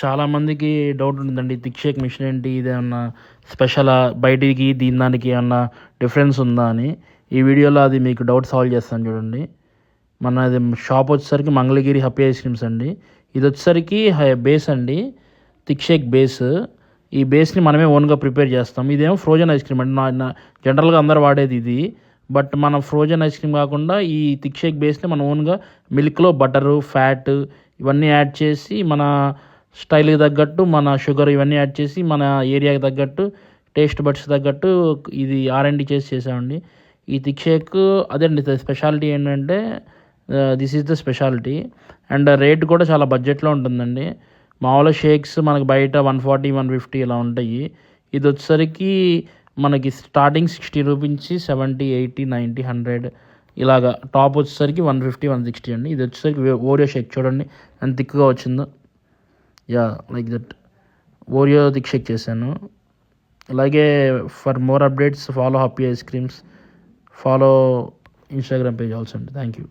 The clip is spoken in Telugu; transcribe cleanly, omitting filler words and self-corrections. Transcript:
చాలామందికి డౌట్ ఉంటుందండి, థిక్ షేక్ మిషన్ ఏంటి, ఇదేమన్నా స్పెషలా, బయటికి దీని దానికి ఏమన్నా డిఫరెన్స్ ఉందా అని. ఈ వీడియోలో అది మీకు డౌట్ సాల్వ్ చేస్తాను చూడండి. మనది షాప్ వచ్చేసరికి మంగళగిరి హ్యాపీ ఐస్ క్రీమ్స్ అండి. ఇది వచ్చేసరికి బేస్ అండి, థిక్ షేక్ బేస్. ఈ బేస్ని మనమే ఓన్గా ప్రిపేర్ చేస్తాం. ఇదేమో ఫ్రోజన్ ఐస్ క్రీమ్ అండి. జనరల్గా అందరు వాడేది ఇది. బట్ మనం ఫ్రోజన్ ఐస్ క్రీమ్ కాకుండా ఈ థిక్ షేక్ బేస్ని మనం ఓన్గా మిల్క్లో బటరు, ఫ్యాట్ ఇవన్నీ యాడ్ చేసి, మన స్టైల్కి తగ్గట్టు, మన షుగర్ ఇవన్నీ యాడ్ చేసి, మన ఏరియాకి తగ్గట్టు, టేస్ట్ బడ్స్ తగ్గట్టు ఇది R&D చేసామండి. ఈ థిక్ షేక్ అదండి స్పెషాలిటీ ఏంటంటే, this is the speciality. And rate కూడా చాలా బడ్జెట్లో ఉంటుందండి. మామూలుగా షేక్స్ మనకి బయట 140, 150 ఇలా ఉంటాయి. ఇది వచ్చేసరికి మనకి స్టార్టింగ్ 60 రూపీస్ నుంచి 70, 80, 90, 100 ఇలాగా. టాప్ వచ్చేసరికి 150, 160 అండి. ఇది వచ్చేసరికి ఓరియో షేక్ చూడండి ఎంత థిక్గా వచ్చిందో. Yeah, like that Oreo thick shake చేశాను. అలాగే for more updates follow happy ice creams, follow Instagram page also అండి. Thank you.